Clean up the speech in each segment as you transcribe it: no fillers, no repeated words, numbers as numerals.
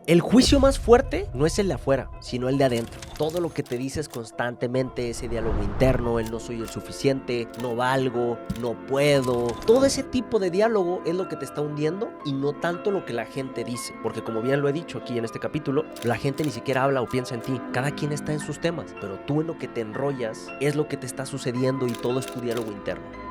El juicio más fuerte no es el de afuera, sino el de adentro. Todo lo que te dices constantemente, ese diálogo interno, el no soy el suficiente, no valgo, no puedo. Todo ese tipo de diálogo es lo que te está hundiendo y no tanto lo que la gente dice. Porque como bien lo he dicho aquí en este capítulo, la gente ni siquiera habla o piensa en ti. Cada quien está en sus temas, pero tú en lo que te enrollas es lo que te está sucediendo y todo es tu diálogo interno.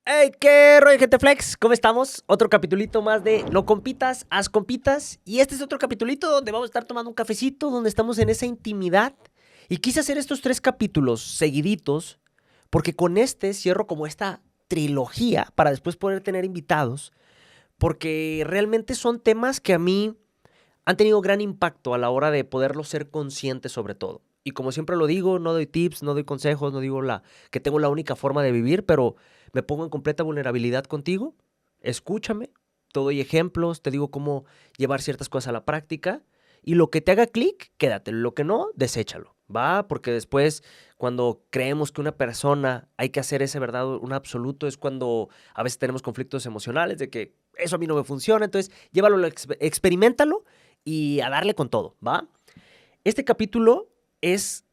¡Hey! ¿Qué rollo, gente flex? ¿Cómo estamos? Otro capitulito más de No compitas, haz compitas. Y este es otro capitulito donde vamos a estar tomando un cafecito, donde estamos en esa intimidad. Y quise hacer estos 3 capítulos seguiditos, porque con este cierro como esta trilogía para después poder tener invitados, porque realmente son temas que a mí han tenido gran impacto a la hora de poderlo ser consciente sobre todo. Y como siempre lo digo, no doy tips, no doy consejos, no digo que tengo la única forma de vivir, pero me pongo en completa vulnerabilidad contigo. Escúchame, te doy ejemplos, te digo cómo llevar ciertas cosas a la práctica. Y lo que te haga clic, quédate. Lo que no, deséchalo. ¿Va? Porque después, cuando creemos que una persona hay que hacer ese verdad, un absoluto, es cuando a veces tenemos conflictos emocionales de que eso a mí no me funciona. Entonces, llévalo, experiméntalo y a darle con todo, ¿va? Este capítulo es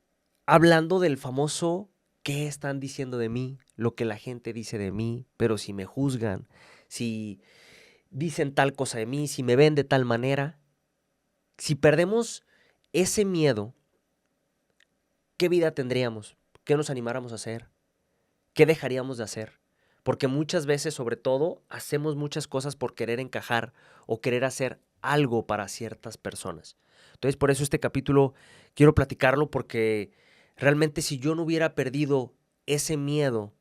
hablando del famoso qué están diciendo de mí, lo que la gente dice de mí, pero si me juzgan, si dicen tal cosa de mí, si me ven de tal manera. Si perdemos ese miedo, ¿qué vida tendríamos? ¿Qué nos animáramos a hacer? ¿Qué dejaríamos de hacer? Porque muchas veces, sobre todo, hacemos muchas cosas por querer encajar o querer hacer algo para ciertas personas. Entonces, por eso este capítulo quiero platicarlo, porque realmente si yo no hubiera perdido ese miedo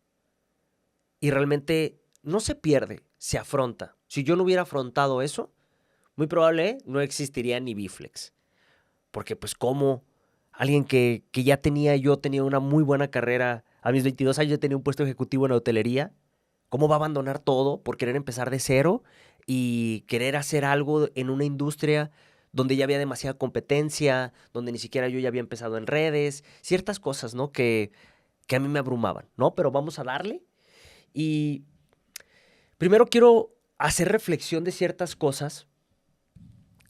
y realmente no se pierde, se afronta. Si yo no hubiera afrontado eso, muy probable no existiría ni Biflex. Porque pues como alguien que ya yo tenía una muy buena carrera, a mis 22 años ya tenía un puesto ejecutivo en la hotelería, ¿cómo va a abandonar todo por querer empezar de cero y querer hacer algo en una industria donde ya había demasiada competencia, donde ni siquiera yo ya había empezado en redes, ciertas cosas, ¿no? Que a mí me abrumaban, ¿no? Pero vamos a darle. Y primero quiero hacer reflexión de ciertas cosas,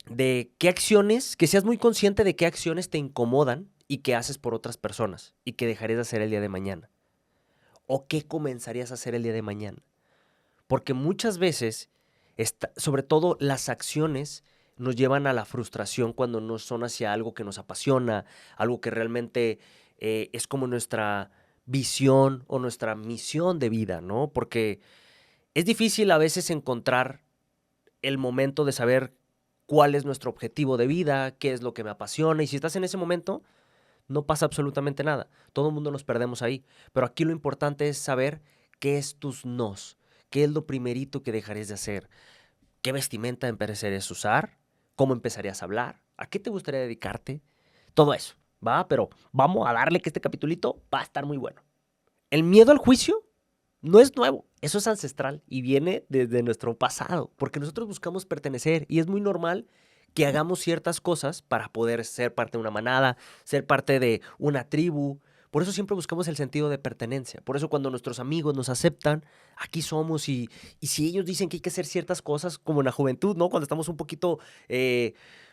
de qué acciones, que seas muy consciente de qué acciones te incomodan y que haces por otras personas y que dejarías de hacer el día de mañana. O qué comenzarías a hacer el día de mañana. Porque muchas veces, sobre todo las acciones, nos llevan a la frustración cuando no son hacia algo que nos apasiona, algo que realmente es como nuestra visión o nuestra misión de vida, ¿no? Porque es difícil a veces encontrar el momento de saber cuál es nuestro objetivo de vida, qué es lo que me apasiona. Y si estás en ese momento, no pasa absolutamente nada. Todo el mundo nos perdemos ahí. Pero aquí lo importante es saber qué es tus nos, qué es lo primerito que dejarías de hacer, qué vestimenta empezarías a usar, cómo empezarías a hablar, a qué te gustaría dedicarte, todo eso, ¿va? Pero vamos a darle que este capitulito va a estar muy bueno. El miedo al juicio no es nuevo, eso es ancestral y viene desde nuestro pasado, porque nosotros buscamos pertenecer y es muy normal que hagamos ciertas cosas para poder ser parte de una manada, ser parte de una tribu. Por eso siempre buscamos el sentido de pertenencia. Por eso cuando nuestros amigos nos aceptan, aquí somos y si ellos dicen que hay que hacer ciertas cosas, como en la juventud, ¿no? Cuando estamos un poquito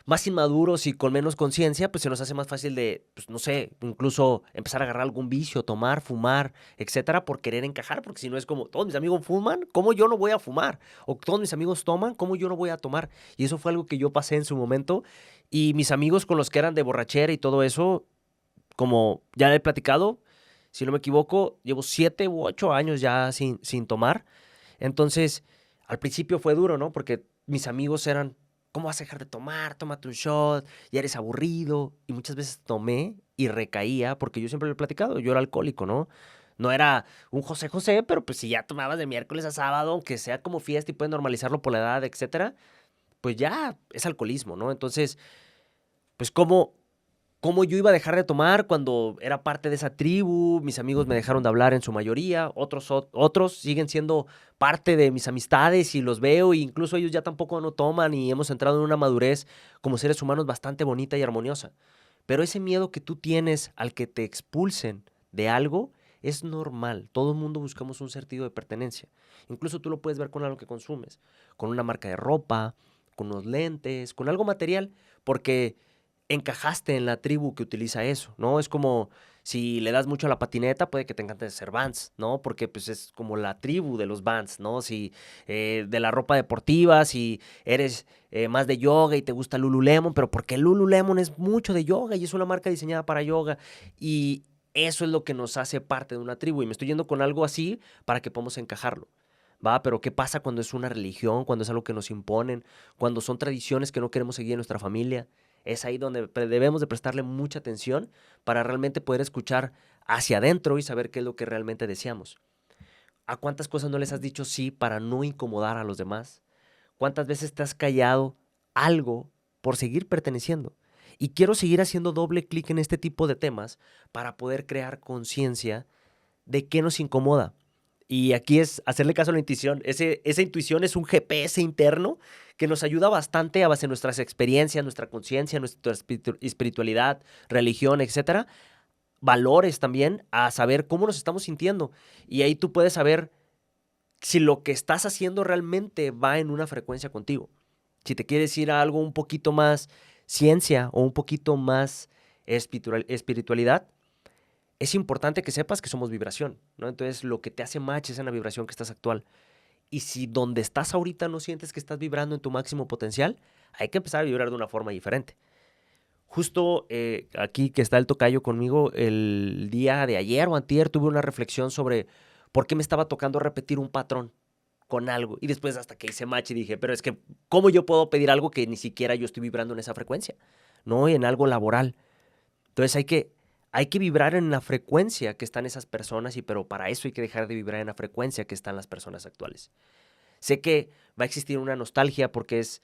más inmaduros y con menos conciencia, pues se nos hace más fácil de, pues no sé, incluso empezar a agarrar algún vicio, tomar, fumar, etcétera, por querer encajar, porque si no es como, todos mis amigos fuman, ¿cómo yo no voy a fumar? O todos mis amigos toman, ¿cómo yo no voy a tomar? Y eso fue algo que yo pasé en su momento, y mis amigos con los que eran de borrachera y todo eso, como ya he platicado, si no me equivoco, llevo 7 u 8 años ya sin tomar. Entonces, al principio fue duro, ¿no? Porque mis amigos eran, ¿cómo vas a dejar de tomar? Tómate un shot, ya eres aburrido. Y muchas veces tomé y recaía, porque yo siempre lo he platicado, yo era alcohólico, ¿no? No era un José José, pero pues si ya tomabas de miércoles a sábado, aunque sea como fiesta y puedes normalizarlo por la edad, etcétera, pues ya es alcoholismo, ¿no? Entonces, pues cómo yo iba a dejar de tomar cuando era parte de esa tribu, mis amigos me dejaron de hablar en su mayoría, otros siguen siendo parte de mis amistades y los veo, e incluso ellos ya tampoco no toman y hemos entrado en una madurez como seres humanos bastante bonita y armoniosa. Pero ese miedo que tú tienes al que te expulsen de algo Es normal, todo el mundo buscamos un sentido de pertenencia. Incluso tú lo puedes ver con algo que consumes, con una marca de ropa, con unos lentes, con algo material, porque encajaste en la tribu que utiliza eso, ¿no? Es como si le das mucho a la patineta, puede que te encante ser Vans, ¿no? Porque pues es como la tribu de los Vans, ¿no? Si de la ropa deportiva, si eres más de yoga y te gusta Lululemon, pero porque Lululemon es mucho de yoga y es una marca diseñada para yoga y eso es lo que nos hace parte de una tribu y me estoy yendo con algo así para que podamos encajarlo. ¿Va? Pero ¿qué pasa cuando es una religión, cuando es algo que nos imponen, cuando son tradiciones que no queremos seguir en nuestra familia? Es ahí donde debemos de prestarle mucha atención para realmente poder escuchar hacia adentro y saber qué es lo que realmente deseamos. ¿A cuántas cosas no les has dicho sí para no incomodar a los demás? ¿Cuántas veces te has callado algo por seguir perteneciendo? Y quiero seguir haciendo doble clic en este tipo de temas para poder crear conciencia de qué nos incomoda. Y aquí es hacerle caso a la intuición. Esa intuición es un GPS interno que nos ayuda bastante a base de nuestras experiencias, nuestra conciencia, nuestra espiritualidad, religión, etcétera. Valores también, a saber cómo nos estamos sintiendo. Y ahí tú puedes saber si lo que estás haciendo realmente va en una frecuencia contigo. Si te quieres ir a algo un poquito más ciencia o un poquito más espiritualidad, es importante que sepas que somos vibración, ¿no? Entonces, lo que te hace match es en la vibración que estás actual. Y si donde estás ahorita no sientes que estás vibrando en tu máximo potencial, hay que empezar a vibrar de una forma diferente. Justo aquí que está el tocayo conmigo, el día de ayer o antier tuve una reflexión sobre por qué me estaba tocando repetir un patrón con algo. Y después hasta que hice match y dije, pero es que, ¿cómo yo puedo pedir algo que ni siquiera yo estoy vibrando en esa frecuencia? ¿No? En algo laboral. Entonces hay que vibrar en la frecuencia que están esas personas, pero para eso hay que dejar de vibrar en la frecuencia que están las personas actuales. Sé que va a existir una nostalgia porque es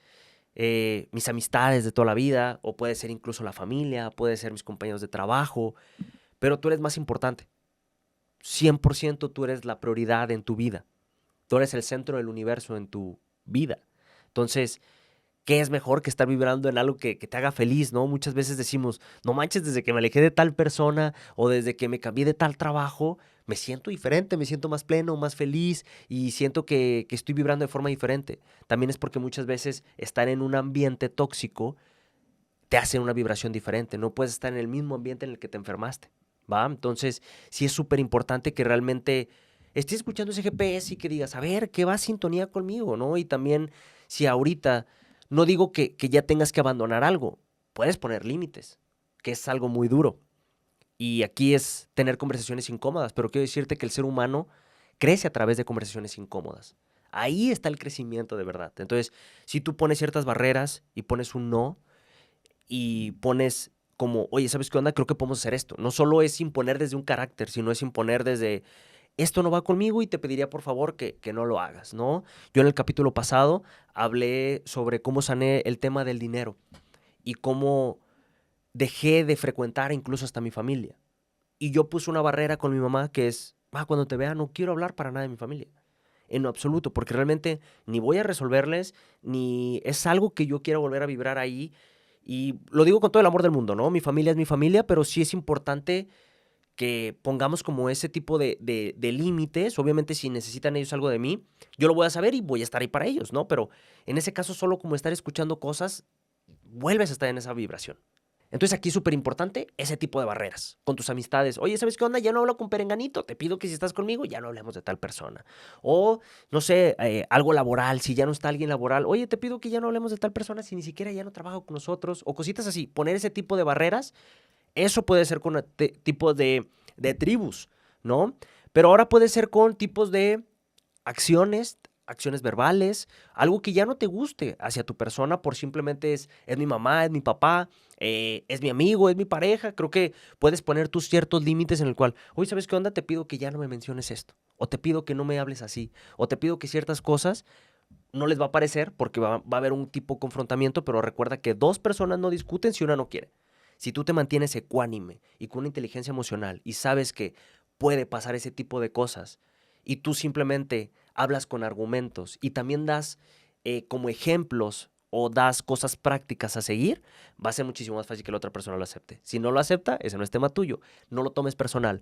mis amistades de toda la vida, o puede ser incluso la familia, puede ser mis compañeros de trabajo, pero tú eres más importante. 100% tú eres la prioridad en tu vida. Tú eres el centro del universo en tu vida. Entonces, ¿qué es mejor que estar vibrando en algo que te haga feliz, ¿no? Muchas veces decimos, no manches, desde que me alejé de tal persona o desde que me cambié de tal trabajo, me siento diferente, me siento más pleno, más feliz y siento que estoy vibrando de forma diferente. También es porque muchas veces estar en un ambiente tóxico te hace una vibración diferente. No puedes estar en el mismo ambiente en el que te enfermaste, ¿va? Entonces, sí es súper importante que realmente estés escuchando ese GPS y que digas, a ver, ¿qué va a sintonía conmigo, no? Y también, si ahorita, no digo que ya tengas que abandonar algo, puedes poner límites, que es algo muy duro. Y aquí es tener conversaciones incómodas, pero quiero decirte que el ser humano crece a través de conversaciones incómodas. Ahí está el crecimiento de verdad. Entonces, si tú pones ciertas barreras y pones un no, y pones como, oye, ¿sabes qué onda? Creo que podemos hacer esto. No solo es imponer desde un carácter, sino es imponer desde, esto no va conmigo y te pediría por favor que no lo hagas, ¿no? Yo en el capítulo pasado hablé sobre cómo sané el tema del dinero y cómo dejé de frecuentar incluso hasta mi familia. Y yo puse una barrera con mi mamá que es, cuando te vea no quiero hablar para nada de mi familia. En lo absoluto, porque realmente ni voy a resolverles, ni es algo que yo quiera volver a vibrar ahí. Y lo digo con todo el amor del mundo, ¿no? Mi familia es mi familia, pero sí es importante que pongamos como ese tipo de límites. Obviamente, si necesitan ellos algo de mí, yo lo voy a saber y voy a estar ahí para ellos, ¿no? Pero en ese caso, solo como estar escuchando cosas, vuelves a estar en esa vibración. Entonces aquí es súper importante ese tipo de barreras con tus amistades. Oye, ¿sabes qué onda? Ya no hablo con Perenganito. Te pido que si estás conmigo ya no hablemos de tal persona. O, no sé, algo laboral. Si ya no está alguien laboral. Oye, te pido que ya no hablemos de tal persona si ni siquiera ya no trabaja con nosotros. O cositas así. Poner ese tipo de barreras. Eso puede ser con tipos de tribus, ¿no? Pero ahora puede ser con tipos de acciones verbales, algo que ya no te guste hacia tu persona por simplemente es mi mamá, es mi papá, es mi amigo, es mi pareja. Creo que puedes poner tus ciertos límites en el cual, oye, ¿sabes qué onda? Te pido que ya no me menciones esto, o te pido que no me hables así, o te pido que ciertas cosas no les va a parecer porque va a haber un tipo de confrontamiento, pero recuerda que dos personas no discuten si una no quiere. Si tú te mantienes ecuánime y con una inteligencia emocional y sabes que puede pasar ese tipo de cosas y tú simplemente hablas con argumentos y también das como ejemplos o das cosas prácticas a seguir, va a ser muchísimo más fácil que la otra persona lo acepte. Si no lo acepta, ese no es tema tuyo. No lo tomes personal.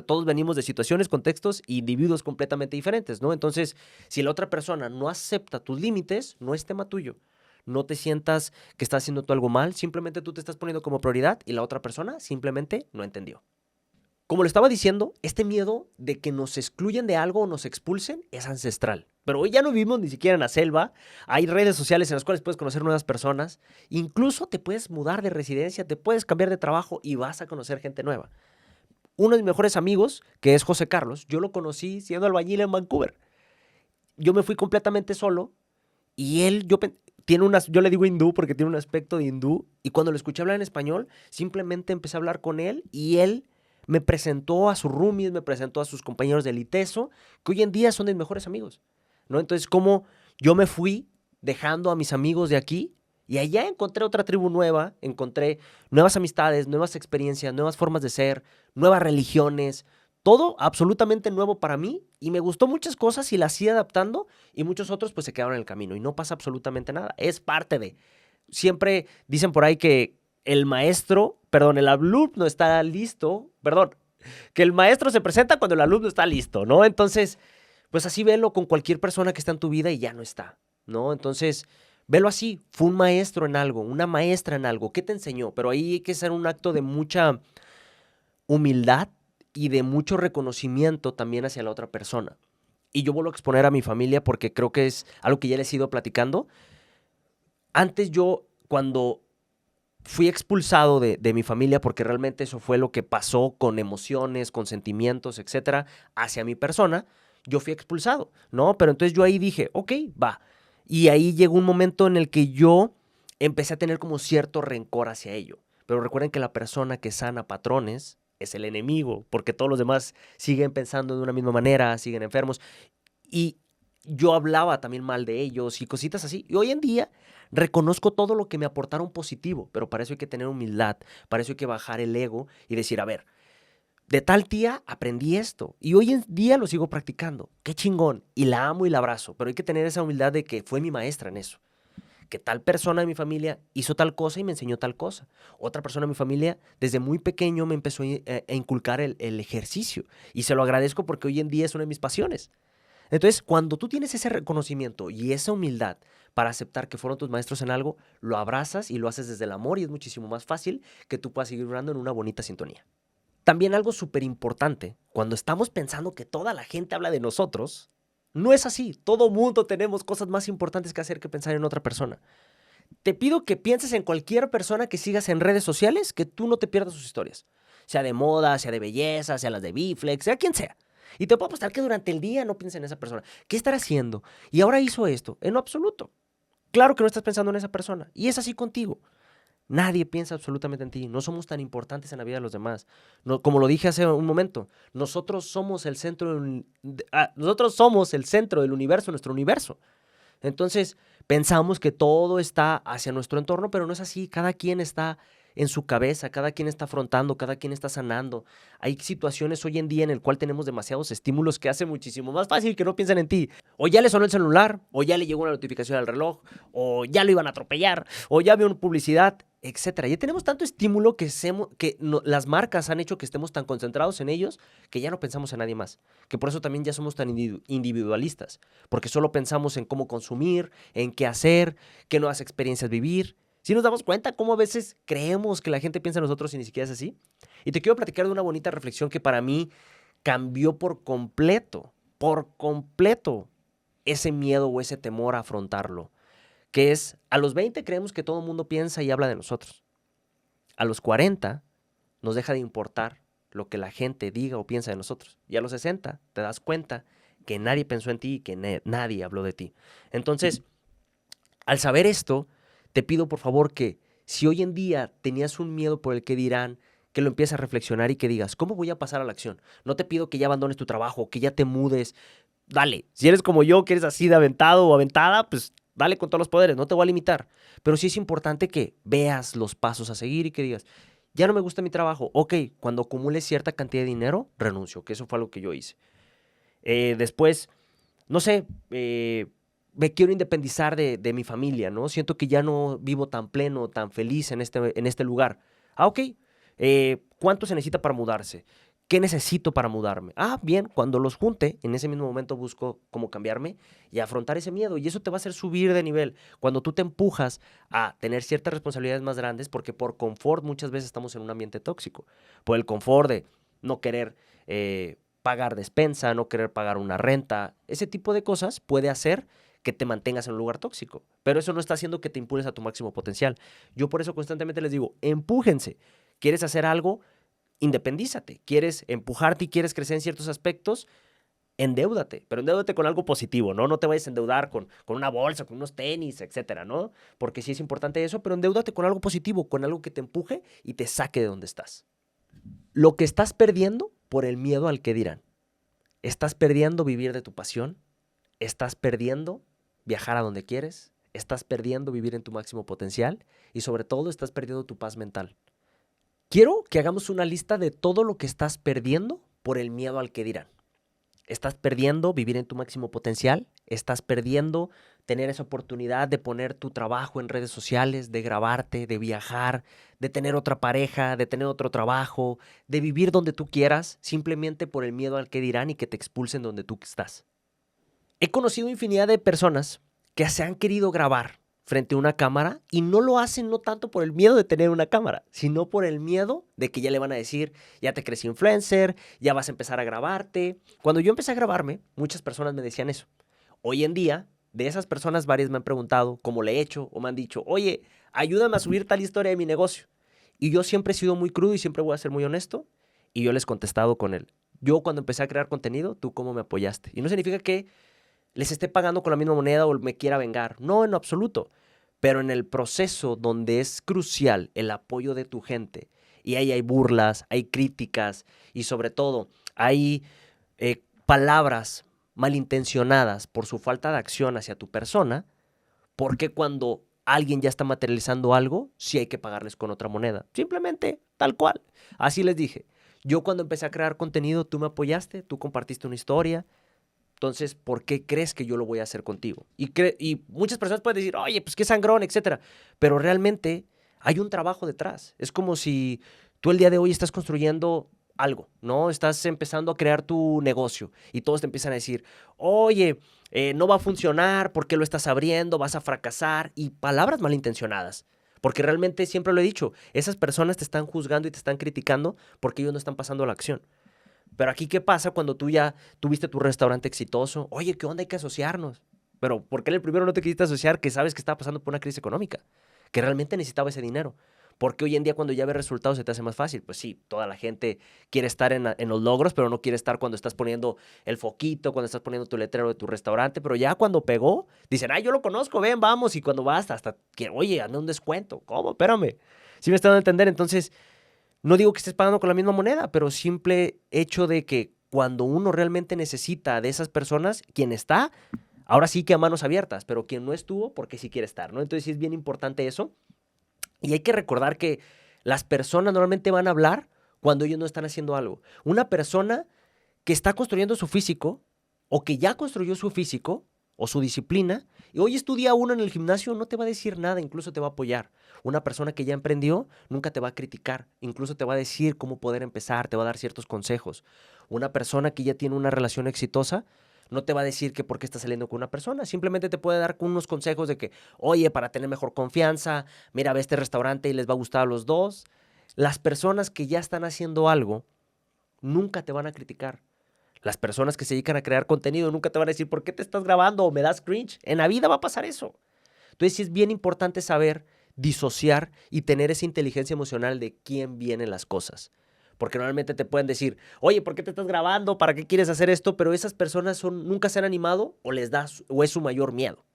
Todos venimos de situaciones, contextos e individuos completamente diferentes, ¿no? Entonces, si la otra persona no acepta tus límites, no es tema tuyo. No te sientas que estás haciendo tú algo mal, simplemente tú te estás poniendo como prioridad y la otra persona simplemente no entendió. Como lo estaba diciendo, este miedo de que nos excluyan de algo o nos expulsen es ancestral. Pero hoy ya no vivimos ni siquiera en la selva. Hay redes sociales en las cuales puedes conocer nuevas personas. Incluso te puedes mudar de residencia, te puedes cambiar de trabajo y vas a conocer gente nueva. Uno de mis mejores amigos, que es José Carlos, yo lo conocí siendo albañil en Vancouver. Yo me fui completamente solo y él, yo le digo hindú porque tiene un aspecto de hindú. Y cuando lo escuché hablar en español, simplemente empecé a hablar con él y él me presentó a sus roomies, me presentó a sus compañeros del ITESO, que hoy en día son de mis mejores amigos, ¿no? Entonces, como yo me fui dejando a mis amigos de aquí y allá encontré otra tribu nueva, encontré nuevas amistades, nuevas experiencias, nuevas formas de ser, nuevas religiones, todo absolutamente nuevo para mí y me gustó muchas cosas y las sigue adaptando y muchos otros pues se quedaron en el camino y no pasa absolutamente nada, es parte de. Siempre dicen por ahí que el alumno está listo, que el maestro se presenta cuando el alumno está listo, ¿no? Entonces, pues así velo con cualquier persona que está en tu vida y ya no está, ¿no? Entonces, velo así, fue un maestro en algo, una maestra en algo, ¿qué te enseñó? Pero ahí hay que hacer un acto de mucha humildad y de mucho reconocimiento también hacia la otra persona. Y yo vuelvo a exponer a mi familia porque creo que es algo que ya les he ido platicando. Antes cuando fui expulsado de mi familia, porque realmente eso fue lo que pasó con emociones, con sentimientos, etcétera, hacia mi persona, yo fui expulsado, ¿no? Pero entonces yo ahí dije, ok, va. Y ahí llegó un momento en el que yo empecé a tener como cierto rencor hacia ello. Pero recuerden que la persona que sana patrones es el enemigo, porque todos los demás siguen pensando de una misma manera, siguen enfermos. Y yo hablaba también mal de ellos y cositas así. Y hoy en día reconozco todo lo que me aportaron positivo, pero para eso hay que tener humildad, para eso hay que bajar el ego y decir, a ver, de tal tía aprendí esto y hoy en día lo sigo practicando. Qué chingón. Y la amo y la abrazo, pero hay que tener esa humildad de que fue mi maestra en eso. Que tal persona de mi familia hizo tal cosa y me enseñó tal cosa. Otra persona de mi familia desde muy pequeño me empezó a inculcar el ejercicio y se lo agradezco porque hoy en día es una de mis pasiones. Entonces, cuando tú tienes ese reconocimiento y esa humildad para aceptar que fueron tus maestros en algo, lo abrazas y lo haces desde el amor y es muchísimo más fácil que tú puedas seguir vibrando en una bonita sintonía. También algo súper importante, cuando estamos pensando que toda la gente habla de nosotros, no es así. Todo mundo tenemos cosas más importantes que hacer que pensar en otra persona. Te pido que pienses en cualquier persona que sigas en redes sociales, que tú no te pierdas sus historias. Sea de moda, sea de belleza, sea las de Biflex, sea quien sea. Y te puedo apostar que durante el día no pienses en esa persona. ¿Qué estará haciendo? Y ahora hizo esto. En lo absoluto. Claro que no estás pensando en esa persona. Y es así contigo. Nadie piensa absolutamente en ti. No somos tan importantes en la vida de los demás. No, como lo dije hace un momento, nosotros somos el centro del universo, nuestro universo. Entonces, pensamos que todo está hacia nuestro entorno, pero no es así. Cada quien está en su cabeza, cada quien está afrontando, cada quien está sanando. Hay situaciones hoy en día en el cual tenemos demasiados estímulos que hace muchísimo más fácil que no piensen en ti. O ya le sonó el celular, o ya le llegó una notificación al reloj, o ya lo iban a atropellar, o ya vio una publicidad, etcétera. Ya tenemos tanto estímulo que las marcas han hecho que estemos tan concentrados en ellos que ya no pensamos en nadie más. Que por eso también ya somos tan individualistas. Porque solo pensamos en cómo consumir, en qué hacer, qué nuevas experiencias vivir. ¿Sí nos damos cuenta cómo a veces creemos que la gente piensa en nosotros y ni siquiera es así? Y te quiero platicar de una bonita reflexión que para mí cambió por completo ese miedo o ese temor a afrontarlo. Que es, a los 20 creemos que todo el mundo piensa y habla de nosotros. A los 40 nos deja de importar lo que la gente diga o piensa de nosotros. Y a los 60 te das cuenta que nadie pensó en ti y que nadie habló de ti. Entonces, al saber esto, te pido por favor que si hoy en día tenías un miedo por el que dirán, que lo empieces a reflexionar y que digas, ¿cómo voy a pasar a la acción? No te pido que ya abandones tu trabajo, que ya te mudes. Dale, si eres como yo, que eres así de aventado o aventada, pues dale con todos los poderes, no te voy a limitar. Pero sí es importante que veas los pasos a seguir y que digas, ya no me gusta mi trabajo. Ok, cuando acumules cierta cantidad de dinero, renuncio, que eso fue algo que yo hice. Después, no sé, me quiero independizar de mi familia, ¿no? Siento que ya no vivo tan pleno, tan feliz en este lugar. Ah, ok. ¿Cuánto se necesita para mudarse? ¿Qué necesito para mudarme? Ah, bien, cuando los junte, en ese mismo momento busco cómo cambiarme y afrontar ese miedo. Y eso te va a hacer subir de nivel. Cuando tú te empujas a tener ciertas responsabilidades más grandes, porque por confort muchas veces estamos en un ambiente tóxico. Por el confort de no querer pagar despensa, no querer pagar una renta. Ese tipo de cosas puede hacer que te mantengas en un lugar tóxico. Pero eso no está haciendo que te impulses a tu máximo potencial. Yo por eso constantemente les digo, empújense. ¿Quieres hacer algo? Independízate. ¿Quieres empujarte y quieres crecer en ciertos aspectos? Endeúdate, pero endeúdate con algo positivo, ¿no? No te vayas a endeudar con una bolsa, con unos tenis, etcétera, ¿no? Porque sí es importante eso, pero endeúdate con algo positivo, con algo que te empuje y te saque de donde estás. Lo que estás perdiendo por el miedo al que dirán. Estás perdiendo vivir de tu pasión. Estás perdiendo viajar a donde quieres. Estás perdiendo vivir en tu máximo potencial. Y sobre todo, estás perdiendo tu paz mental. Quiero que hagamos una lista de todo lo que estás perdiendo por el miedo al que dirán. Estás perdiendo vivir en tu máximo potencial. Estás perdiendo tener esa oportunidad de poner tu trabajo en redes sociales, de grabarte, de viajar, de tener otra pareja, de tener otro trabajo, de vivir donde tú quieras, simplemente por el miedo al que dirán y que te expulsen donde tú estás. He conocido infinidad de personas que se han querido grabar frente a una cámara y no lo hacen no tanto por el miedo de tener una cámara, sino por el miedo de que ya le van a decir, ya te crees influencer, ya vas a empezar a grabarte. Cuando yo empecé a grabarme, muchas personas me decían eso. Hoy en día, de esas personas, varias me han preguntado cómo le he hecho o me han dicho, oye, ayúdame a subir tal historia de mi negocio. Y yo siempre he sido muy crudo y siempre voy a ser muy honesto y yo les he contestado con él. Yo cuando empecé a crear contenido, ¿tú cómo me apoyaste? Y no significa que les esté pagando con la misma moneda o me quiera vengar. No, en absoluto. Pero en el proceso donde es crucial el apoyo de tu gente y ahí hay burlas, hay críticas y sobre todo hay palabras malintencionadas por su falta de acción hacia tu persona, porque cuando alguien ya está materializando algo, sí hay que pagarles con otra moneda. Simplemente tal cual. Así les dije. Yo cuando empecé a crear contenido, tú me apoyaste, tú compartiste una historia. Entonces, ¿por qué crees que yo lo voy a hacer contigo? Y muchas personas pueden decir, oye, pues qué sangrón, etcétera. Pero realmente hay un trabajo detrás. Es como si tú el día de hoy estás construyendo algo, ¿no? Estás empezando a crear tu negocio y todos te empiezan a decir, oye, no va a funcionar, ¿por qué lo estás abriendo? Vas a fracasar. Y palabras malintencionadas. Porque realmente siempre lo he dicho, esas personas te están juzgando y te están criticando porque ellos no están pasando a la acción. Pero aquí, ¿qué pasa cuando tú ya tuviste tu restaurante exitoso? Oye, ¿qué onda? Hay que asociarnos. Pero ¿por qué en el primero no te quisiste asociar que sabes que estaba pasando por una crisis económica? Que realmente necesitaba ese dinero. Porque hoy en día cuando ya ves resultados se te hace más fácil. Pues sí, toda la gente quiere estar en los logros, pero no quiere estar cuando estás poniendo el foquito, cuando estás poniendo tu letrero de tu restaurante. Pero ya cuando pegó, dicen, ay, yo lo conozco, ven, vamos. Y cuando vas hasta que, oye, hazme un descuento. ¿Cómo? Espérame. ¿Sí me están dando a entender? Entonces, no digo que estés pagando con la misma moneda, pero simple hecho de que cuando uno realmente necesita de esas personas, quien está, ahora sí que a manos abiertas, pero quien no estuvo, porque sí quiere estar, ¿no? Entonces sí es bien importante eso. Y hay que recordar que las personas normalmente van a hablar cuando ellos no están haciendo algo. Una persona que está construyendo su físico o que ya construyó su físico o su disciplina y hoy estudia uno en el gimnasio, no te va a decir nada, incluso te va a apoyar. Una persona que ya emprendió nunca te va a criticar, incluso te va a decir cómo poder empezar, te va a dar ciertos consejos. Una persona que ya tiene una relación exitosa no te va a decir que por qué estás saliendo con una persona, simplemente te puede dar unos consejos de que, oye, para tener mejor confianza, mira, ve a este restaurante y les va a gustar a los dos. Las personas que ya están haciendo algo nunca te van a criticar. Las personas que se dedican a crear contenido nunca te van a decir, ¿por qué te estás grabando? O me das cringe. En la vida va a pasar eso. Entonces sí es bien importante saber disociar y tener esa inteligencia emocional de quién vienen las cosas. Porque normalmente te pueden decir, oye, ¿por qué te estás grabando? ¿Para qué quieres hacer esto? Pero esas personas nunca se han animado o les da o es su mayor miedo.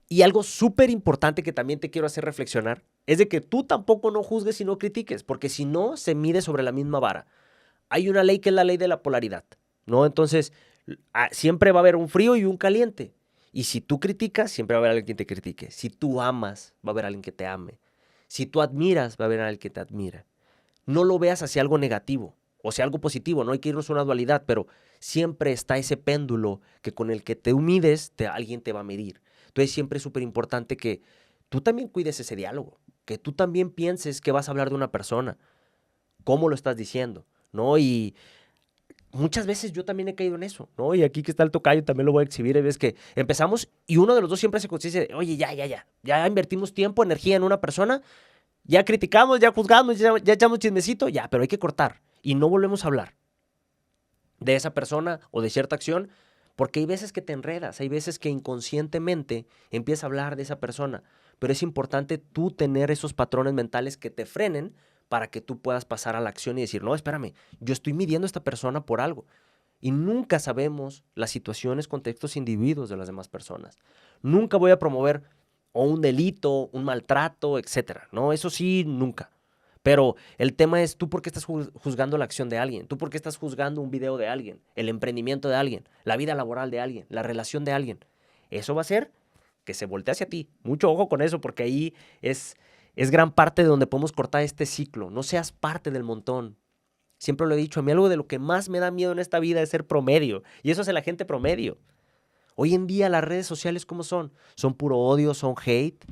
Y algo súper importante que también te quiero hacer reflexionar es de que tú tampoco no juzgues y no critiques, porque si no, se mide sobre la misma vara. Hay una ley que es la ley de la polaridad, ¿no? Entonces, siempre va a haber un frío y un caliente. Y si tú criticas, siempre va a haber alguien que te critique. Si tú amas, va a haber alguien que te ame. Si tú admiras, va a haber alguien que te admira. No lo veas hacia algo negativo o hacia algo positivo, no hay que irnos a una dualidad, pero siempre está ese péndulo que con el que te mides, alguien te va a medir. Entonces siempre es súper importante que tú también cuides ese diálogo, que tú también pienses que vas a hablar de una persona, cómo lo estás diciendo, ¿no? Y muchas veces yo también he caído en eso, ¿no? Y aquí que está el tocayo también lo voy a exhibir. Hay veces que empezamos y uno de los dos siempre se consigue de, oye, ya invertimos tiempo, energía en una persona, ya criticamos, ya juzgamos, ya echamos chismecito, ya, pero hay que cortar y no volvemos a hablar de esa persona o de cierta acción, porque hay veces que te enredas, hay veces que inconscientemente empiezas a hablar de esa persona, pero es importante tú tener esos patrones mentales que te frenen para que tú puedas pasar a la acción y decir, no, espérame, yo estoy midiendo a esta persona por algo. Y nunca sabemos las situaciones, contextos, individuos de las demás personas. Nunca voy a promover o un delito, un maltrato, etcétera, ¿no? Eso sí, nunca. Pero el tema es tú por qué estás juzgando la acción de alguien, tú por qué estás juzgando un video de alguien, el emprendimiento de alguien, la vida laboral de alguien, la relación de alguien. Eso va a hacer que se voltee hacia ti. Mucho ojo con eso porque ahí es gran parte de donde podemos cortar este ciclo. No seas parte del montón. Siempre lo he dicho, a mí algo de lo que más me da miedo en esta vida es ser promedio. Y eso es la gente promedio. Hoy en día las redes sociales, ¿cómo son? Son puro odio, son hate.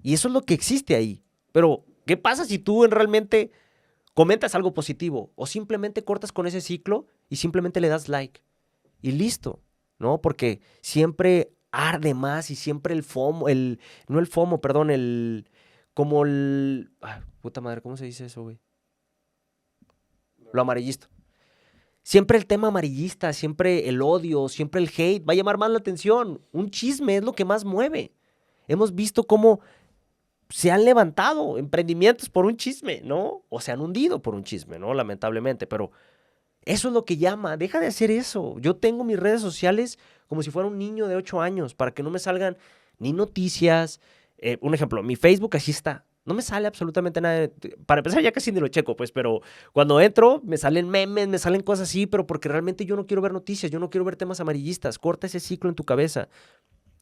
Y eso es lo que existe ahí. Pero, ¿qué pasa si tú realmente comentas algo positivo? O simplemente cortas con ese ciclo y simplemente le das like. Y listo, ¿no? Porque siempre arde más y siempre el FOMO, no el FOMO, perdón, como el, puta madre, ¿cómo se dice eso, güey? Lo amarillista. Siempre el tema amarillista, siempre el odio, siempre el hate va a llamar más la atención. Un chisme es lo que más mueve. Hemos visto cómo se han levantado emprendimientos por un chisme, ¿no? O se han hundido por un chisme, ¿no? Lamentablemente, pero eso es lo que llama. Deja de hacer eso. Yo tengo mis redes sociales como si fuera un niño de 8 años para que no me salgan ni noticias. Un ejemplo, mi Facebook así está. No me sale absolutamente nada. Para empezar, ya casi ni lo checo, pues, pero cuando entro, me salen memes, me salen cosas así, pero porque realmente yo no quiero ver noticias, yo no quiero ver temas amarillistas. Corta ese ciclo en tu cabeza,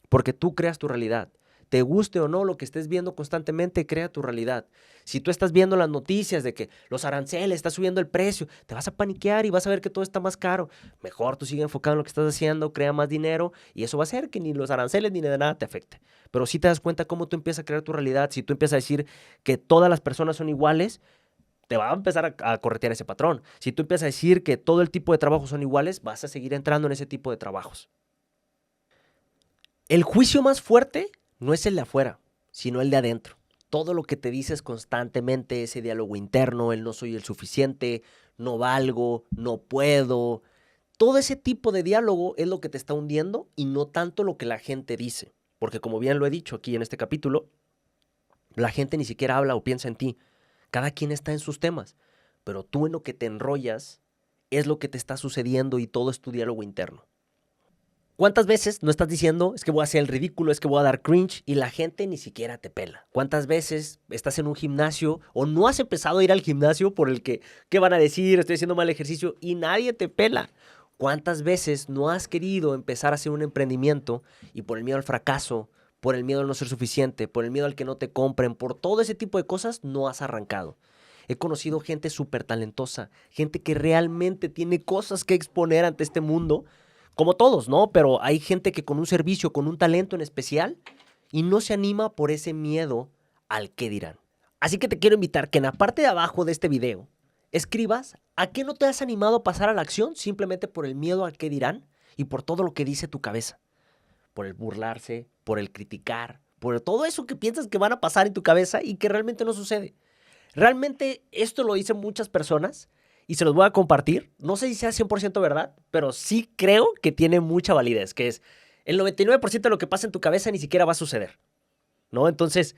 porque tú creas tu realidad. Te guste o no lo que estés viendo constantemente, crea tu realidad. Si tú estás viendo las noticias de que los aranceles, está subiendo el precio, te vas a paniquear y vas a ver que todo está más caro. Mejor tú sigue enfocado en lo que estás haciendo, crea más dinero y eso va a hacer que ni los aranceles ni de nada te afecte. Pero si te das cuenta cómo tú empiezas a crear tu realidad, si tú empiezas a decir que todas las personas son iguales, te va a empezar a corretear ese patrón. Si tú empiezas a decir que todo el tipo de trabajos son iguales, vas a seguir entrando en ese tipo de trabajos. El juicio más fuerte no es el de afuera, sino el de adentro. Todo lo que te dices constantemente, ese diálogo interno, el no soy el suficiente, no valgo, no puedo. Todo ese tipo de diálogo es lo que te está hundiendo y no tanto lo que la gente dice. Porque como bien lo he dicho aquí en este capítulo, la gente ni siquiera habla o piensa en ti. Cada quien está en sus temas. Pero tú en lo que te enrollas es lo que te está sucediendo y todo es tu diálogo interno. ¿Cuántas veces no estás diciendo, es que voy a hacer el ridículo, es que voy a dar cringe y la gente ni siquiera te pela? ¿Cuántas veces estás en un gimnasio o no has empezado a ir al gimnasio por el que, ¿qué van a decir? Estoy haciendo mal ejercicio y nadie te pela. ¿Cuántas veces no has querido empezar a hacer un emprendimiento y por el miedo al fracaso, por el miedo al no ser suficiente, por el miedo al que no te compren, por todo ese tipo de cosas no has arrancado? He conocido gente súper talentosa, gente que realmente tiene cosas que exponer ante este mundo, como todos, ¿no? Pero hay gente que con un servicio, con un talento en especial, y no se anima por ese miedo al qué dirán. Así que te quiero invitar que en la parte de abajo de este video escribas a qué no te has animado a pasar a la acción simplemente por el miedo al qué dirán y por todo lo que dice tu cabeza. Por el burlarse, por el criticar, por todo eso que piensas que van a pasar en tu cabeza y que realmente no sucede. Realmente esto lo dicen muchas personas y se los voy a compartir. No sé si sea 100% verdad, pero sí creo que tiene mucha validez, que es el 99% de lo que pasa en tu cabeza ni siquiera va a suceder, ¿no? Entonces,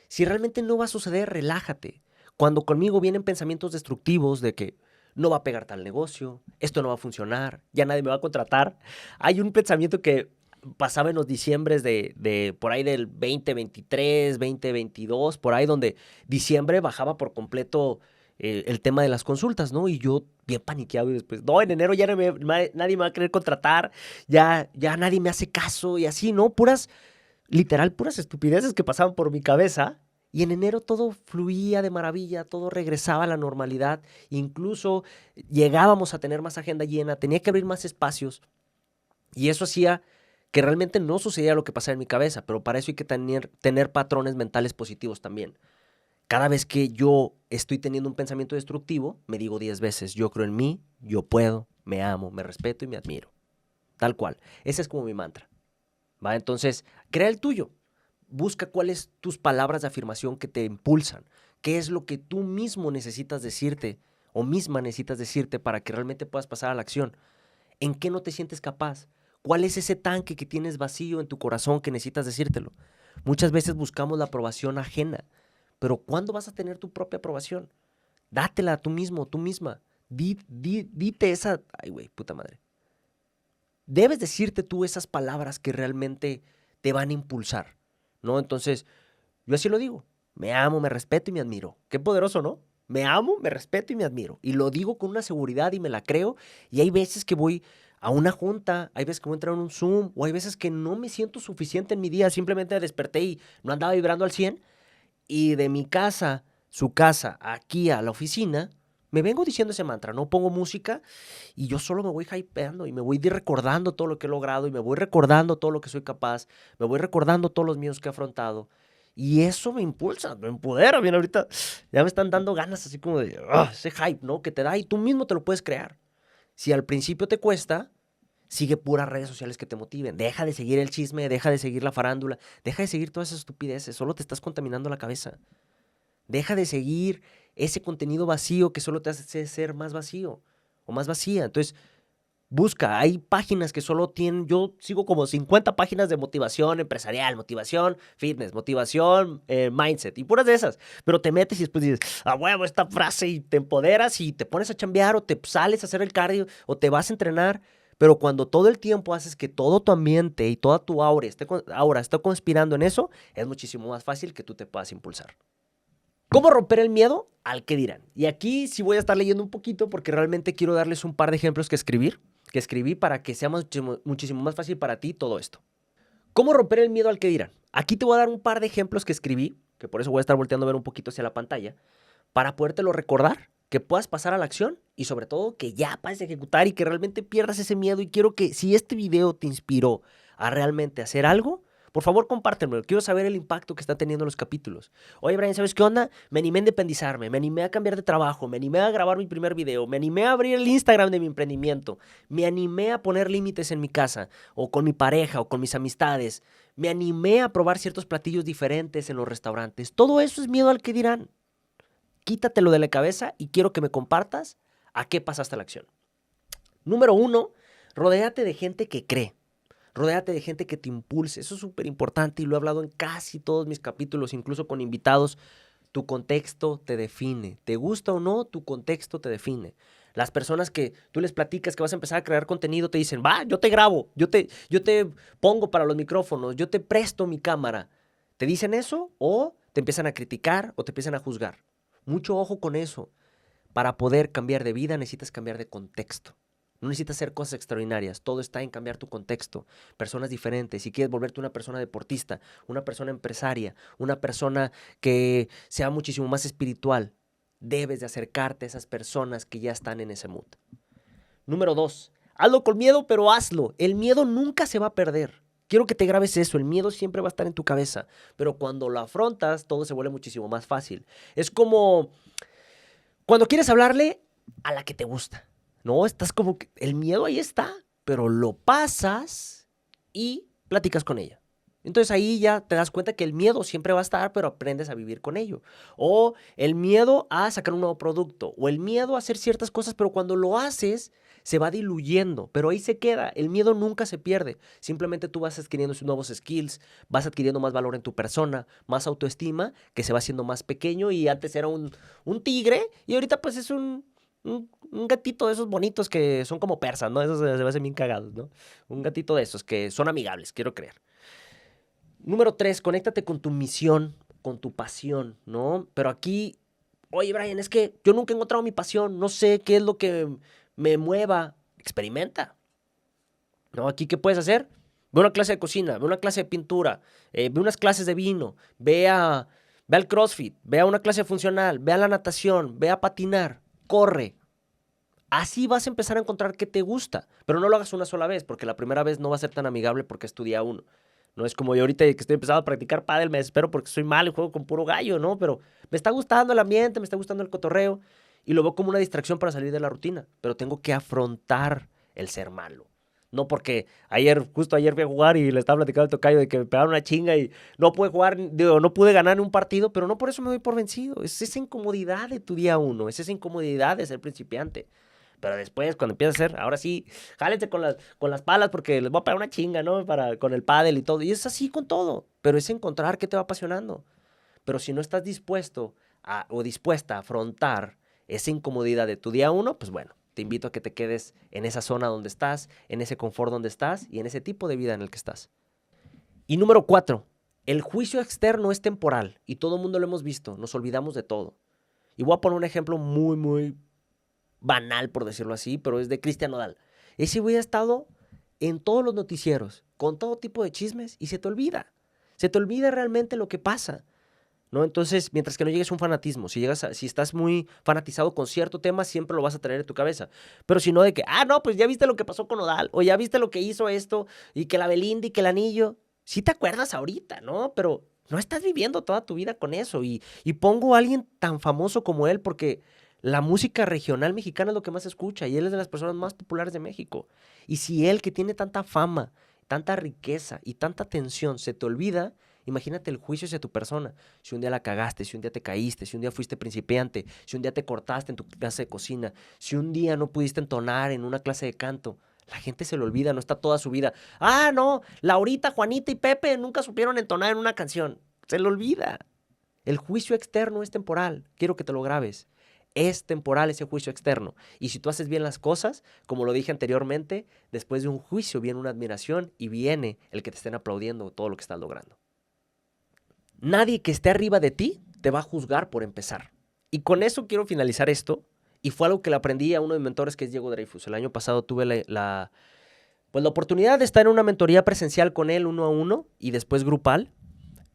si realmente no va a suceder, relájate. Cuando conmigo vienen pensamientos destructivos de que no va a pegar tal negocio, esto no va a funcionar, ya nadie me va a contratar, hay un pensamiento que pasaba en los diciembres de por ahí del 2023, 2022, por ahí donde diciembre bajaba por completo el tema de las consultas, ¿no? Y yo bien paniqueado y después, no, en enero ya nadie me va a querer contratar, ya nadie me hace caso y así, ¿no? Literal, puras estupideces que pasaban por mi cabeza. Y en enero todo fluía de maravilla, todo regresaba a la normalidad, incluso llegábamos a tener más agenda llena, tenía que abrir más espacios y eso hacía que realmente no sucedía lo que pasaba en mi cabeza, pero para eso hay que tener patrones mentales positivos también. Cada vez que yo estoy teniendo un pensamiento destructivo, me digo 10 veces, yo creo en mí, yo puedo, me amo, me respeto y me admiro. Tal cual. Ese es como mi mantra. ¿Va? Entonces, crea el tuyo. Busca cuáles tus palabras de afirmación que te impulsan. ¿Qué es lo que tú mismo necesitas decirte o misma necesitas decirte para que realmente puedas pasar a la acción? ¿En qué no te sientes capaz? ¿Cuál es ese tanque que tienes vacío en tu corazón que necesitas decírtelo? Muchas veces buscamos la aprobación ajena, pero ¿cuándo vas a tener tu propia aprobación? Dátela a tú mismo, tú misma. Dite esa... Ay, güey, puta madre. Debes decirte tú esas palabras que realmente te van a impulsar, ¿no? Entonces, yo así lo digo. Me amo, me respeto y me admiro. Qué poderoso, ¿no? Me amo, me respeto y me admiro. Y lo digo con una seguridad y me la creo. Y hay veces que voy a una junta, hay veces que voy a entrar en un Zoom, o hay veces que no me siento suficiente en mi día. Simplemente desperté y no andaba vibrando al 100. Y de mi casa, su casa, aquí a la oficina, me vengo diciendo ese mantra. No pongo música y yo solo me voy hypeando y me voy recordando todo lo que he logrado y me voy recordando todo lo que soy capaz. Me voy recordando todos los miedos que he afrontado. Y eso me impulsa, me empodera. Bien, ahorita ya me están dando ganas así como de ese hype, ¿no? Que te da y tú mismo te lo puedes crear. Si al principio te cuesta, sigue puras redes sociales que te motiven. Deja de seguir el chisme, deja de seguir la farándula, deja de seguir todas esas estupideces. Solo te estás contaminando la cabeza. Deja de seguir ese contenido vacío que solo te hace ser más vacío o más vacía. Entonces, busca, hay páginas que solo tienen, yo sigo como 50 páginas de motivación empresarial, motivación fitness, motivación mindset y puras de esas, pero te metes y después dices, a huevo esta frase y te empoderas y te pones a chambear o te sales a hacer el cardio o te vas a entrenar, pero cuando todo el tiempo haces que todo tu ambiente y toda tu aura esté conspirando en eso, es muchísimo más fácil que tú te puedas impulsar. ¿Cómo romper el miedo al qué dirán? Y aquí sí voy a estar leyendo un poquito porque realmente quiero darles un par de ejemplos que escribí para que sea muchísimo más fácil para ti todo esto. ¿Cómo romper el miedo al qué dirán? Aquí te voy a dar un par de ejemplos que escribí, que por eso voy a estar volteando a ver un poquito hacia la pantalla, para podértelo recordar, que puedas pasar a la acción y sobre todo que ya pases a ejecutar y que realmente pierdas ese miedo. Y quiero que si este video te inspiró a realmente hacer algo, por favor, compártemelo. Quiero saber el impacto que están teniendo los capítulos. Oye, Brian, ¿sabes qué onda? Me animé a independizarme, me animé a cambiar de trabajo, me animé a grabar mi primer video, me animé a abrir el Instagram de mi emprendimiento, me animé a poner límites en mi casa, o con mi pareja, o con mis amistades, me animé a probar ciertos platillos diferentes en los restaurantes. Todo eso es miedo al que dirán. Quítatelo de la cabeza y quiero que me compartas a qué pasaste la acción. Número 1, rodéate de gente que cree. Rodéate de gente que te impulse. Eso es súper importante y lo he hablado en casi todos mis capítulos, incluso con invitados. Tu contexto te define. Te gusta o no, tu contexto te define. Las personas que tú les platicas que vas a empezar a crear contenido te dicen, va, yo te grabo, yo te pongo para los micrófonos, yo te presto mi cámara. ¿Te dicen eso o te empiezan a criticar o te empiezan a juzgar? Mucho ojo con eso. Para poder cambiar de vida necesitas cambiar de contexto. No necesitas hacer cosas extraordinarias. Todo está en cambiar tu contexto. Personas diferentes. Si quieres volverte una persona deportista, una persona empresaria, una persona que sea muchísimo más espiritual, debes de acercarte a esas personas que ya están en ese mood. Número 2. Hazlo con miedo, pero hazlo. El miedo nunca se va a perder. Quiero que te grabes eso. El miedo siempre va a estar en tu cabeza. Pero cuando lo afrontas, todo se vuelve muchísimo más fácil. Es como cuando quieres hablarle a la que te gusta. No, estás como que el miedo ahí está, pero lo pasas y platicas con ella. Entonces ahí ya te das cuenta que el miedo siempre va a estar, pero aprendes a vivir con ello. O el miedo a sacar un nuevo producto, o el miedo a hacer ciertas cosas, pero cuando lo haces se va diluyendo, pero ahí se queda. El miedo nunca se pierde. Simplemente tú vas adquiriendo nuevos skills, vas adquiriendo más valor en tu persona, más autoestima, que se va haciendo más pequeño y antes era un tigre y ahorita pues es un gatito de esos bonitos que son como persas, ¿no? Esos se me hacen bien cagados, ¿no? Un gatito de esos que son amigables, quiero creer. Número 3, conéctate con tu misión, con tu pasión, ¿no? Pero aquí, oye, Brian, es que yo nunca he encontrado mi pasión, no sé qué es lo que me mueva. Experimenta, ¿no? Aquí, ¿qué puedes hacer? Ve una clase de cocina, ve una clase de pintura, ve unas clases de vino, ve al CrossFit, ve a una clase funcional, ve a la natación, ve a patinar, corre. Así vas a empezar a encontrar qué te gusta, pero no lo hagas una sola vez, porque la primera vez no va a ser tan amigable porque es tu día uno. No es como yo ahorita que estoy empezando a practicar pádel, me desespero porque soy malo y juego con puro gallo, ¿no? Pero me está gustando el ambiente, me está gustando el cotorreo y lo veo como una distracción para salir de la rutina, pero tengo que afrontar el ser malo. No porque justo ayer fui a jugar y le estaba platicando al tocayo de que me pegaron una chinga y no pude jugar, digo, no pude ganar un partido, pero no por eso me doy por vencido. Es esa incomodidad de tu día uno, es esa incomodidad de ser principiante. Pero después, cuando empiezas a hacer, ahora sí, jálense con las palas porque les voy a pegar una chinga, ¿no? Con el pádel y todo. Y es así con todo. Pero es encontrar qué te va apasionando. Pero si no estás dispuesto o dispuesta a afrontar esa incomodidad de tu día uno, pues bueno, te invito a que te quedes en esa zona donde estás, en ese confort donde estás y en ese tipo de vida en el que estás. Y número 4, el juicio externo es temporal y todo el mundo lo hemos visto, nos olvidamos de todo. Y voy a poner un ejemplo muy, muy banal, por decirlo así, pero es de Cristian Nodal. Ese güey ha estado en todos los noticieros, con todo tipo de chismes, y se te olvida. Se te olvida realmente lo que pasa, ¿no? Entonces, mientras que no llegues a un fanatismo, si estás muy fanatizado con cierto tema, siempre lo vas a tener en tu cabeza. Pero si no de que, no, pues ya viste lo que pasó con Nodal, o ya viste lo que hizo esto, y que la Belinda y que el anillo, sí te acuerdas ahorita, ¿no? Pero no estás viviendo toda tu vida con eso. Y pongo a alguien tan famoso como él porque la música regional mexicana es lo que más se escucha y él es de las personas más populares de México. Y si él, que tiene tanta fama, tanta riqueza y tanta atención, se te olvida, imagínate el juicio hacia tu persona. Si un día la cagaste, si un día te caíste, si un día fuiste principiante, si un día te cortaste en tu clase de cocina, si un día no pudiste entonar en una clase de canto, la gente se le olvida, no está toda su vida. No, Laurita, Juanita y Pepe nunca supieron entonar en una canción. Se le olvida. El juicio externo es temporal. Quiero que te lo grabes. Es temporal ese juicio externo. Y si tú haces bien las cosas, como lo dije anteriormente, después de un juicio viene una admiración y viene el que te estén aplaudiendo todo lo que estás logrando. Nadie que esté arriba de ti te va a juzgar por empezar. Y con eso quiero finalizar esto. Y fue algo que le aprendí a uno de mis mentores, que es Diego Dreyfus. El año pasado tuve la oportunidad de estar en una mentoría presencial con él 1-a-1 y después grupal.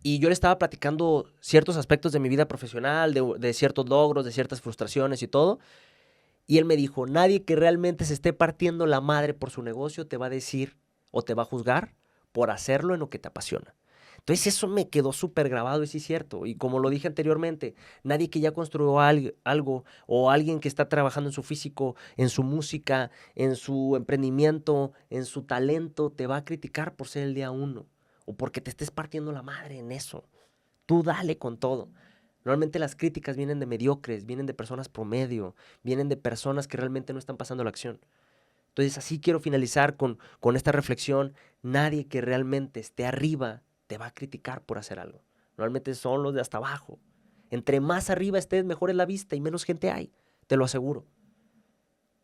Y yo le estaba platicando ciertos aspectos de mi vida profesional, de ciertos logros, de ciertas frustraciones y todo. Y él me dijo, nadie que realmente se esté partiendo la madre por su negocio te va a decir o te va a juzgar por hacerlo en lo que te apasiona. Entonces eso me quedó súper grabado y sí es cierto. Y como lo dije anteriormente, nadie que ya construyó algo o alguien que está trabajando en su físico, en su música, en su emprendimiento, en su talento, te va a criticar por ser el día uno o porque te estés partiendo la madre en eso. Tú dale con todo. Normalmente las críticas vienen de mediocres, vienen de personas promedio, vienen de personas que realmente no están pasando la acción. Entonces así quiero finalizar con esta reflexión. Nadie que realmente esté arriba te va a criticar por hacer algo. Normalmente son los de hasta abajo. Entre más arriba estés, mejor es la vista y menos gente hay, te lo aseguro.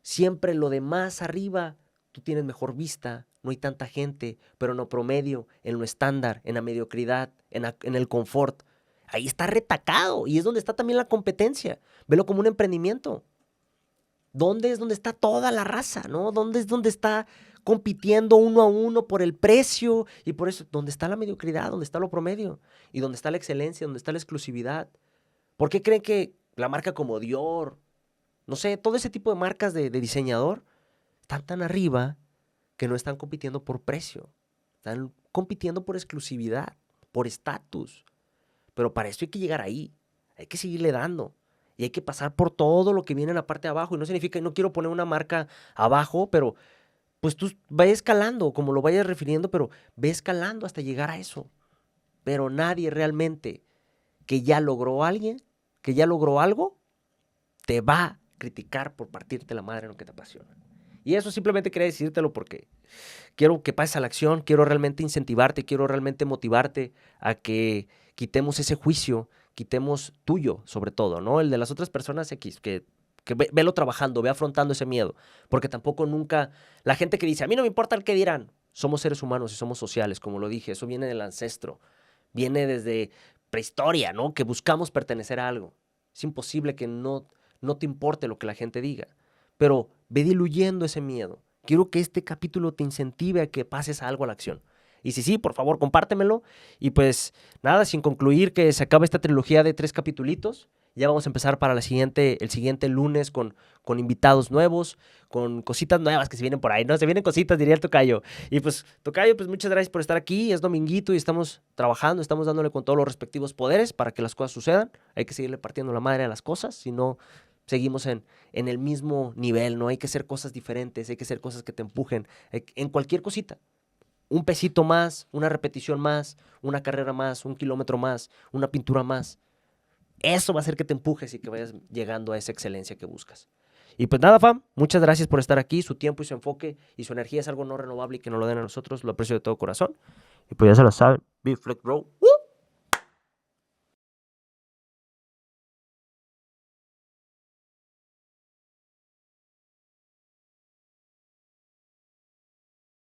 Siempre lo de más arriba, tú tienes mejor vista, no hay tanta gente, pero en lo promedio, en lo estándar, en la mediocridad, en el confort, ahí está retacado y es donde está también la competencia. Velo como un emprendimiento. ¿Dónde es donde está toda la raza, no? ¿Dónde es donde está compitiendo 1-a-1 por el precio y por eso? ¿Dónde está la mediocridad? ¿Dónde está lo promedio? Y dónde está la excelencia, dónde está la exclusividad. ¿Por qué creen que la marca como Dior, no sé, todo ese tipo de marcas de diseñador están tan arriba que no están compitiendo por precio? Están compitiendo por exclusividad, por estatus. Pero para eso hay que llegar ahí, hay que seguirle dando. Y hay que pasar por todo lo que viene en la parte de abajo. Y no significa, no quiero poner una marca abajo, pero pues tú vas escalando, como lo vayas refiriendo, pero ve escalando hasta llegar a eso. Pero nadie realmente que ya logró alguien, que ya logró algo, te va a criticar por partirte la madre en lo que te apasiona. Y eso simplemente quería decírtelo porque quiero que pases a la acción, quiero realmente incentivarte, quiero realmente motivarte a que quitemos ese juicio, quitemos tuyo sobre todo, ¿no? El de las otras personas X, que velo trabajando, ve afrontando ese miedo, porque tampoco nunca, la gente que dice, a mí no me importa el que dirán, somos seres humanos y somos sociales, como lo dije, eso viene del ancestro, viene desde prehistoria, ¿no? Que buscamos pertenecer a algo. Es imposible que no te importe lo que la gente diga, pero ve diluyendo ese miedo. Quiero que este capítulo te incentive a que pases algo a la acción. Y si sí, por favor, compártemelo. Y pues nada, sin concluir que se acaba esta trilogía de 3 capitulitos Ya vamos a empezar para el siguiente lunes con invitados nuevos, con cositas nuevas que se vienen por ahí, ¿no? Se vienen cositas, diría el Tocayo. Y pues, Tocayo, pues muchas gracias por estar aquí. Es dominguito y estamos trabajando, estamos dándole con todos los respectivos poderes para que las cosas sucedan. Hay que seguirle partiendo la madre a las cosas, si no seguimos en el mismo nivel, ¿no? Hay que hacer cosas diferentes, hay que hacer cosas que te empujen en cualquier cosita. Un pesito más, una repetición más, una carrera más, un kilómetro más, una pintura más. Eso va a hacer que te empujes y que vayas llegando a esa excelencia que buscas. Y pues nada, fam, muchas gracias por estar aquí. Su tiempo y su enfoque y su energía es algo no renovable y que nos lo den a nosotros. Lo aprecio de todo corazón. Y pues ya se lo saben. Be Flex, bro.